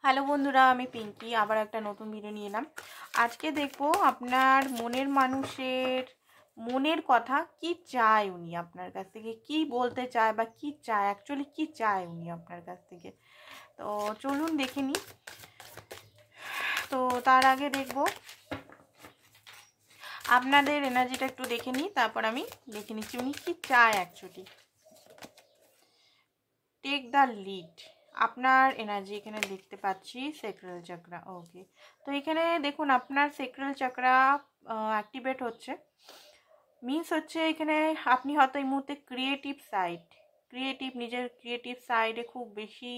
Hello বন্ধুরা, আমি পিঙ্কি আবার একটা নতুন ভিডিও নিয়ে এলাম। আজকে দেখবো আপনার মনের মানুষের মনের কথা, কি চায় উনি আপনার কাছ থেকে, কি বলতে চায় বা কি চায়, অ্যাকচুয়ালি কি চায় উনি আপনার কাছ থেকে। তো চলুন দেখে নিই। তো তার আগে দেখবো আপনাদের এনার্জিটা একটু দেখে নিই, তারপর আমি দেখে নিচ্ছি উনি কি চায় অ্যাকচুয়ালি। টেক দ্য লিড, আপনার এনার্জি এখানে দেখতে পাচ্ছি সেক্রাল চাকরা। ওকে, তো এখানে দেখুন আপনার সেক্রাল চাকরা অ্যাক্টিভেট হচ্ছে, মিনস হচ্ছে এখানে আপনি হয়তো এই মুহূর্তে নিজের ক্রিয়েটিভ সাইডে খুব বেশি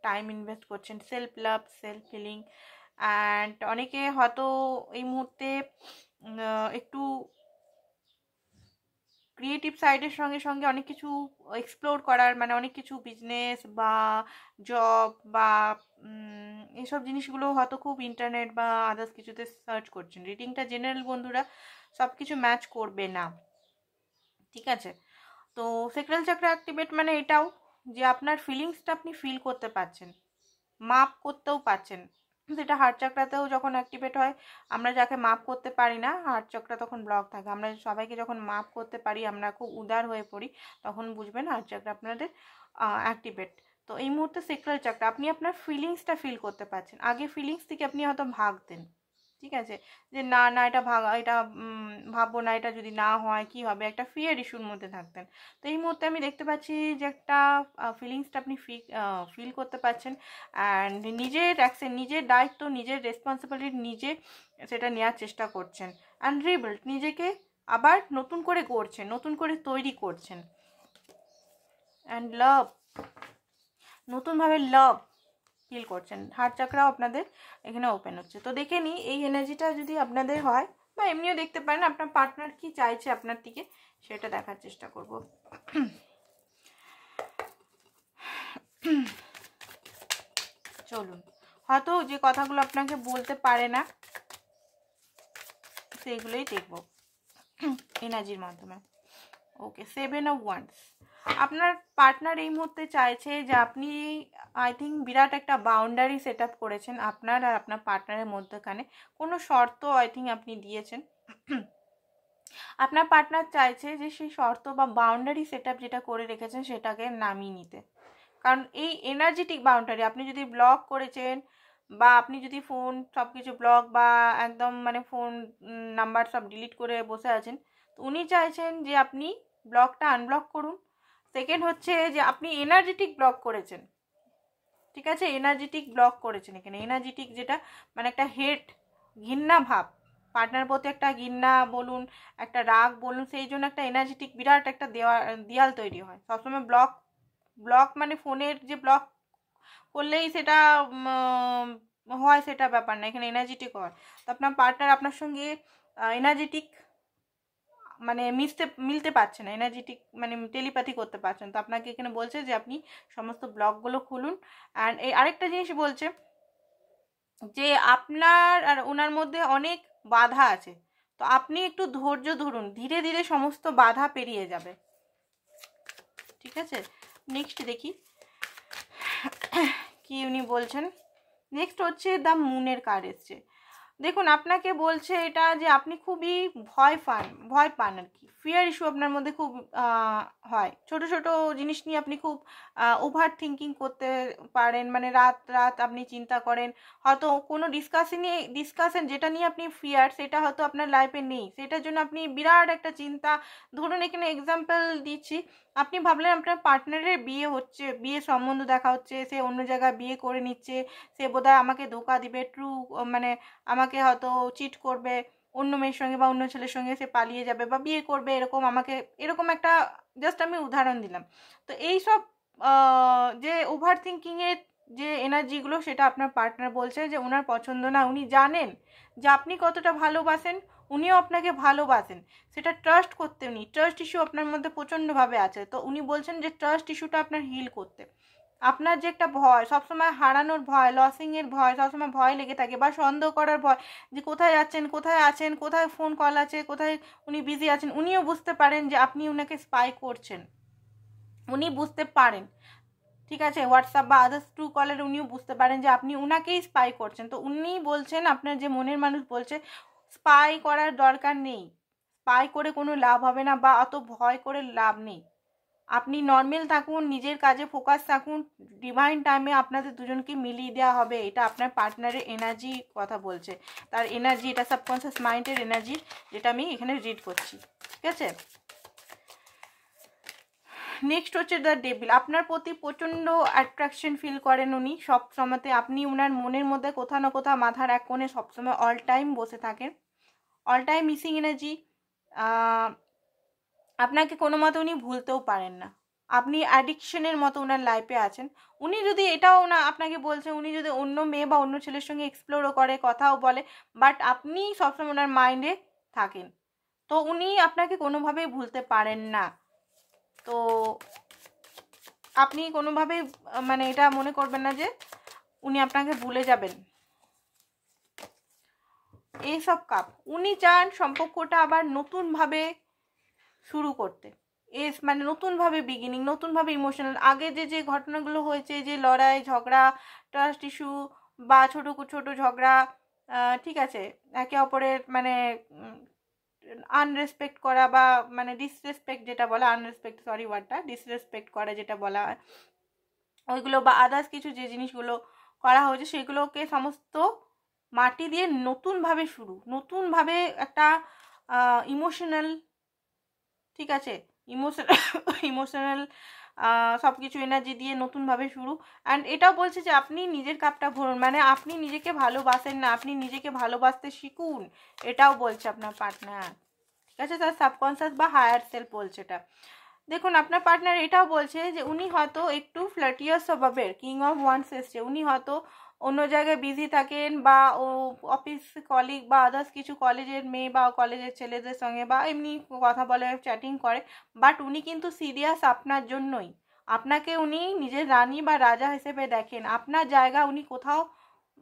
টাইম ইনভেস্ট করছেন, self love, self healing. And অনেকে হয়তো এই মুহূর্তে একটু ক্রিয়েটিভ সাইডের সঙ্গে সঙ্গে অনেক কিছু এক্সপ্লোর করার, মানে অনেক কিছু বিজনেস বা জব বা এসব জিনিসগুলো হয়তো খুব ইন্টারনেট বা আদার্স কিছুতে সার্চ করছেন। রিডিংটা জেনারেল বন্ধুরা, সব কিছু ম্যাচ করবে না, ঠিক আছে? তো সেক্রাল চাকরা অ্যাক্টিভেট মানে এটাও যে আপনার ফিলিংসটা আপনি ফিল করতে পারছেন, মাপ করতেও পারছেন। সেটা হার্ট চাকরাতেও যখন অ্যাক্টিভেট হয়, আমরা যাকে মাপ করতে পারি না, হার্ট চাকরা তখন ব্লক থাকে। আমরা সবাইকে যখন মাপ করতে পারি, আমরা খুব উদার হয়ে পড়ি, তখন বুঝবেন হার্ট চাকরা আপনাদের অ্যাক্টিভেট। তো এই মুহূর্তে সেক্রাল চাকরা, আপনি আপনার ফিলিংসটা ফিল করতে পারছেন। আগে ফিলিংস থেকে আপনি হয়তো ভাগতেন, ঠিক আছে, যে না না এটা এটা ভাববো না, এটা যদি না হয় কি হবে, একটা ফিয়ার ইস্যুর মধ্যে থাকতেন। তো এই মুহূর্তে আমি দেখতে পাচ্ছি যে একটা ফিলিংসটা আপনি ফিল করতে পারছেন। অ্যান্ড নিজের অ্যাকশন, নিজের দায়িত্ব, নিজের রেসপন্সিবিলিটি নিজে সেটা নেওয়ার চেষ্টা করছেন। অ্যান্ড রিবিল্ড, নিজেকে আবার নতুন করে গড়ছেন, নতুন করে তৈরি করছেন। অ্যান্ড লাভ, নতুনভাবে লাভ ফিল করছেন। হার্ট চাকরাও আপনাদের এখানে ওপেন হচ্ছে। তো দেখে নিই এই এনার্জিটা যদি আপনাদের হয়, বা এমনিও দেখতে পারেন আপনার পার্টনার কি চাইছে আপনার থেকে, সেটা দেখার চেষ্টা করব। চলুন, হয়তো যে কথাগুলো আপনাকে বলতে পারে না সেইগুলোই দেখব এনার্জির মাধ্যমে। ওকে, 7 অফ ওয়ান্ডস, আপনার পার্টনার এই মুহূর্তে চাইছে যে আপনি, আই থিঙ্ক, বিরাট একটা বাউন্ডারি সেট আপ করেছেন আপনার আর আপনার পার্টনারের মধ্যখানে। কোনো শর্ত আই থিঙ্ক আপনি দিয়েছেন। আপনার পার্টনার চাইছে যে সেই শর্ত বা বাউন্ডারি সেট আপ যেটা করে রেখেছেন সেটাকে নামিয়ে নিতে। কারণ এই এনার্জেটিক বাউন্ডারি, আপনি যদি ব্লক করেছেন বা আপনি যদি ফোন সব কিছু ব্লক বা একদম মানে ফোন নাম্বার সব ডিলিট করে বসে আছেন, তো উনি চাইছেন যে আপনি ব্লকটা আনব্লক করুন। সেকেন্ড হচ্ছে যে আপনি এনার্জেটিক ব্লক করেছেন, ঠিক আছে, এনার্জেটিক ব্লক করেছেন। এখানে এনার্জেটিক যেটা মানে একটা হেট, ঘৃণা ভাব, পার্টনার প্রতি একটা ঘৃণা বলুন, একটা রাগ বলুন, সেই জন্য একটা এনার্জেটিক বিরাট একটা দেয়াল তৈরি হয় সবসময়। ব্লক মানে ফোনের যে ব্লক করলেই সেটা হয়, সেটা ব্যাপার না, এখানে এনার্জেটিক হয়। তো আপনার পার্টনার আপনার সঙ্গে এনার্জেটিক মানে মিলতে পারছে না, এনার্জেটিক মানে টেলিপ্যাথি করতে পারছেন। তো আপনাকে এখানে বলছে যে আপনি সমস্ত ব্লকগুলো খুলুন। অ্যান্ড এই আরেকটা জিনিস বলছে যে আপনার আর ওনার মধ্যে অনেক বাধা আছে, তো আপনি একটু ধৈর্য ধরুন, ধীরে ধীরে সমস্ত বাধা পেরিয়ে যাবে, ঠিক আছে? নেক্সট দেখি কি উনি বলছেন। নেক্সট হচ্ছে দ্য মুনের কার্ড এসছে। দেখুন আপনাকে বলছে এটা যে আপনি খুবই ভয় পান আর কি, ফিয়ার ইস্যু আপনার মধ্যে খুব হয়। ছোট ছোট জিনিস নিয়ে আপনি খুব ওভার থিঙ্কিং করতে পারেন, মানে রাত রাত আপনি চিন্তা করেন। হয়তো কোনো ডিসকাশন যেটা নিয়ে আপনি ফিয়ার, সেটা হয়তো আপনার লাইফে নেই, সেটার জন্য আপনি বিরাট একটা চিন্তা। ধরুন এখানে এক্সাম্পল দিচ্ছি, আপনি ভাবলেন আপনার পার্টনারের বিয়ে হচ্ছে, বিয়ে সম্বন্ধ দেখা হচ্ছে, সে অন্য জায়গায় বিয়ে করে নিচ্ছে, সে বোধহয় আমাকে ধোকা দিবে, মানে আমাকে হয়তো চিট করবে অন্য মেয়ের সঙ্গে বা অন্য ছেলের সঙ্গে, সে পালিয়ে যাবে বা বিয়ে করবে, এরকম আমাকে, এরকম একটা জাস্ট আমি উদাহরণ দিলাম। তো এই সব যে ওভার থিঙ্কিংয়ের যে এনার্জিগুলো, সেটা আপনার পার্টনার বলছে যে ওনার পছন্দ না। উনি জানেন যে আপনি কতটা ভালোবাসেন, উনিও আপনাকে ভালোবাসেন, সেটা ট্রাস্ট করতে, উনি ট্রাস্ট ইস্যু আপনার মধ্যে প্রচণ্ডভাবে আছে। তো উনি বলছেন যে ট্রাস্ট ইস্যুটা আপনার হিল করতে। আপনার যে একটা ভয়, সবসময় হারানোর ভয়, লসিংয়ের ভয়, সবসময় ভয় লেগে থাকে, বা সন্দেহ করার ভয়, যে কোথায় যাচ্ছেন, কোথায় আছেন, কোথায় ফোন কল আছে, কোথায় উনি বিজি আছেন। উনিও বুঝতে পারেন যে আপনি উনাকে স্পাই করছেন, উনি বুঝতে পারেন, ঠিক আছে, হোয়াটসঅ্যাপ বা আদার্স ট্রু কলার উনিও বুঝতে পারেন যে আপনি উনাকেই স্পাই করছেন। তো উনি বলছেন, আপনার যে মনের মানুষ বলছে স্পাই করার দরকার নেই, স্পাই করে কোনো লাভ হবে না বা অত ভয় করে লাভ নেই। আপনি নর্মাল থাকুন, নিজের কাজে ফোকাস থাকুন, ডিভাইন টাইমে আপনাদের দুজনকে মিলিয়ে দেওয়া হবে। এটা আপনার পার্টনারের এনার্জি কথা বলছে, তার এনার্জি, এটা সাবকনসিয়াস মাইন্ডের এনার্জি, যেটা আমি এখানে রিড করছি। ঠিক আছে, নেক্সট হচ্ছে দ্য ডেভিল। আপনার প্রতি প্রচণ্ড অ্যাট্রাকশন ফিল করেন উনি সব সময়তে। আপনি উনার মনের মধ্যে কোথাও না কোথাও মাথার এক কোণে সবসময় অল টাইম বসে থাকেন, অল টাইম মিসিং এনার্জি। আপনাকে কোনো মতে উনি ভুলতেও পারেন না, আপনি অ্যাডিকশনের মতো ওনার লাইফে আছেন। উনি যদি এটাও না আপনাকে বলছে, উনি যদি অন্য মেয়ে বা অন্য ছেলের সঙ্গে এক্সপ্লোরও করে, কথাও বলে, বাট আপনি সবসময় ওনার মাইন্ডে থাকেন। তো উনি আপনাকে কোনোভাবেই ভুলতে পারেন না। তো আপনি কোনোভাবেই মানে এটা মনে করবেন না যে উনি আপনাকে ভুলে যাবেন। এইসব কাপ উনি চান সম্পর্কটা আবার নতুনভাবে শুরু করতে, মানে নতুনভাবে বিগিনিং, নতুনভাবে ইমোশনাল। আগে যে ঘটনাগুলো হয়েছে, যে লড়াই ঝগড়া, ট্রাস্ট ইস্যু বা ছোট ছোট ঝগড়া, ঠিক আছে, একে অপরের মানে আনরেসপেক্ট করা বা মানে ডিসরেসপেক্ট যেটা বলা, আনরেসপেক্ট সরি ওয়ার্ডটা, ডিসরেসপেক্ট করা যেটা বলা হয়, ওইগুলো বা আদার্স কিছু যে জিনিসগুলো করা হয়েছে সেগুলোকে সমস্ত মাটি দিয়ে নতুনভাবে শুরু, নতুনভাবে একটা ইমোশনাল, ঠিক আছে, ইমোশনাল সব কিছু এনার্জি দিয়ে নতুনভাবে শুরু। অ্যান্ড এটাও বলছে যে আপনি নিজের কাপটা ভরুন, মানে আপনি নিজেকে ভালোবাসেন না, আপনি নিজেকে ভালোবাসতে শিখুন, এটাও বলছে আপনার পার্টনার। ঠিক আছে, তার সাবকনসিয়াস বা হায়ার সেলফ বলছে এটা। দেখুন, আপনার পার্টনার এটাও বলছে যে উনি হয়তো একটু ফ্ল্যাটিয়ার স্বভাবের, কিং অফ ওয়ান্স এসছে, উনি হয়তো অন্য জায়গায় বিজি থাকেন বা ও অফিস কলিগ বা আদার্স কিছু কলেজের মেয়ে বা কলেজের ছেলেদের সঙ্গে বা এমনি কথা বলে, চ্যাটিং করে, বাট উনি কিন্তু সিরিয়াস আপনার জন্যই। আপনাকে উনি নিজের রানী বা রাজা হিসেবে দেখেন, আপনার জায়গা উনি কোথাও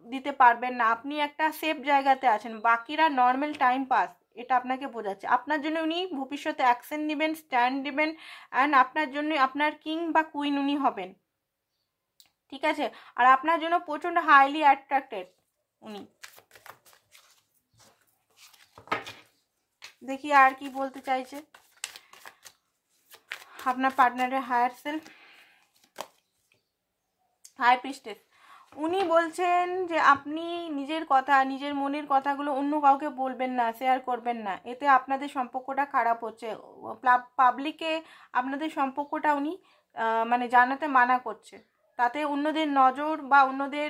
দিতে পারবেন না, আপনি একটা সেফ জায়গাতে আছেন, বাকিরা নর্মাল টাইম পাস, এটা আপনাকে বোঝাচ্ছে। আপনার জন্য উনি ভবিষ্যতে অ্যাকশন নেবেন, স্ট্যান্ড নেবেন, অ্যান্ড আপনার জন্য আপনার কিং বা কুইন উনি হবেন। ঠিক আছে, আর আপনার জন্য প্রচণ্ড হাইলি অ্যাট্রাক্টেড উনি। দেখি আর কি বলতে চাইছে আপনার পার্টনারের হায়ার সেলফ। হাই প্রিস্টেস, উনি বলছেন যে আপনি নিজের কথা, নিজের মনের কথাগুলো অন্য কাউকে বলবেন না, শেয়ার করবেন না, এতে আপনাদের সম্পর্কটা খারাপ হচ্ছে। পাবলিকে আপনাদের সম্পর্কটা উনি মানে জানাতে মানা করছে, তাতে অন্যদের নজর বা অন্যদের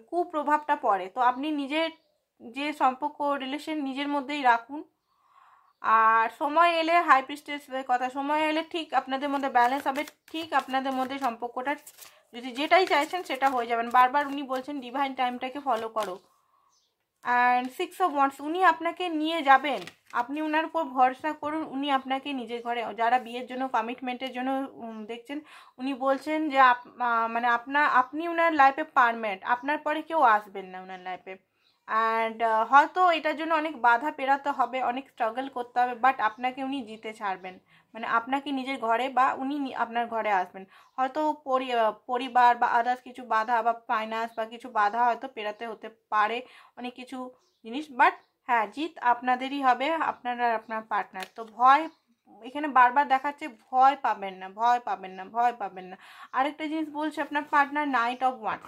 কুপ্রভাবটা পড়ে। তো আপনি নিজের যে সম্পর্ক রিলেশন নিজের মধ্যেই রাখুন, আর সময় এলে হাই প্রিস্টেসের কথা, সময় এলে ঠিক আপনাদের মধ্যে ব্যালেন্স হবে, ঠিক আপনাদের মধ্যে সম্পর্কটা যদি যেটাই চাইছেন সেটা হয়ে যাবেন। বারবার উনি বলছেন ডিভাইন টাইমটাকে ফলো করো। অ্যান্ড 6 অফ ওয়ান্ডস, উনি আপনাকে নিয়ে যাবেন, আপনি ওনার উপর ভরসা করুন, উনি আপনাকে নিজের ঘরে, যারা বিয়ের জন্য কমিটমেন্টের জন্য দেখছেন, উনি বলছেন যে মানে আপনি ওনার লাইফে পারমানেন্ট, আপনার পরে কেউ আসবেন না ওনার লাইফে। অ্যান্ড হয়তো এটার জন্য অনেক বাধা পেরাতে হবে, অনেক স্ট্রাগল করতে হবে, বাট আপনাকে উনি জিতে ছাড়বেন, মানে আপনাকে নিজের ঘরে বা উনি আপনার ঘরে আসবেন। হয়তো পরিবার বা আদার্স কিছু বাধা বা ফাইন্যান্স বা কিছু বাধা হয়তো পেরাতে হতে পারে, অনেক কিছু জিনিস, বাট হ্যাঁ, জিত আপনাদেরই হবে, আপনার আর আপনার পার্টনার। তো ভয় এখানে বারবার দেখাচ্ছে, ভয় পাবেন না, ভয় পাবেন না, ভয় পাবেন না। আরেকটা জিনিস বলছে আপনার পার্টনার নাইট অফ ওয়ান,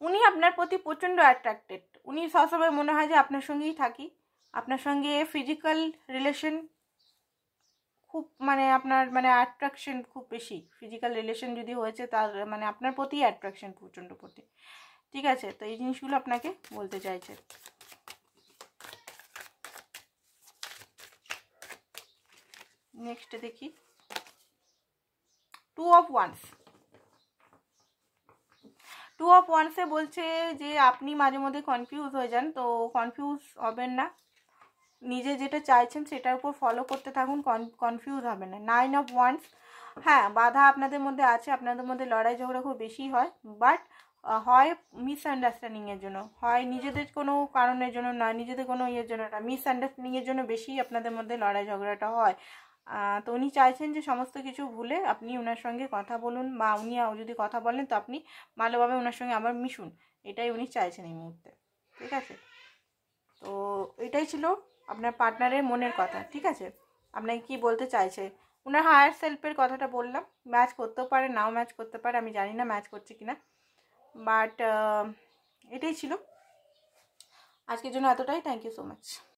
উনি আপনার প্রতি প্রচণ্ড অ্যাট্রাক্টেড, উনি সবসময় মনে হয় যে আপনার সঙ্গেই থাকি, আপনার সঙ্গে ফিজিক্যাল রিলেশন খুব, মানে আপনার মানে অ্যাট্রাকশন খুব বেশি, ফিজিক্যাল রিলেশন যদি হয়েছে তার মানে আপনার প্রতি অ্যাট্রাকশন প্রচণ্ড প্রতি। ঠিক আছে, তো এই জিনিসগুলো আপনাকে বলতে চাইছে। নেক্সট দেখি, 2 অফ ওয়ান্স। 2 অফ ওয়ান্সে বলছে যে আপনি মাঝে মধ্যে কনফিউজ হয়ে যান, তো কনফিউজ হবেন না, নিজে যেটা চাইছেন সেটার উপর ফলো করতে থাকুন, কনফিউজ হবে না। 9 অফ ওয়ান্স, হ্যাঁ, বাধা আপনাদের মধ্যে আছে, আপনাদের মধ্যে লড়াই ঝগড়া খুব বেশি হয়, বাট হয় মিসআন্ডারস্ট্যান্ডিংয়ের জন্য, হয় নিজেদের কোনো কারণের জন্য না, নিজেদের কোনো ইয়ের জন্য না, মিসআন্ডারস্ট্যান্ডিংয়ের জন্য বেশি আপনাদের মধ্যে লড়াই ঝগড়াটা হয়। তো উনি চাইছেন যে সমস্ত কিছু ভুলে আপনি ওনার সঙ্গে কথা বলুন, বা উনি যদি কথা বলেন তো আপনি ভালোভাবে ওনার সঙ্গে আবার মিশুন, এটাই উনি চাইছেন এই মুহূর্তে। ঠিক আছে, তো এটাই ছিল আপনার পার্টনারের মনের কথা। ঠিক আছে, আপনাকে কি বলতে চাইছে, ওনার হায়ার সেলফের কথাটা বললাম। ম্যাচ করতেও পারে, নাও ম্যাচ করতে পারে, আমি জানি না ম্যাচ করছে কিনা, বাট এটাই ছিল আজকের জন্য, এতটাই। Thank you so much.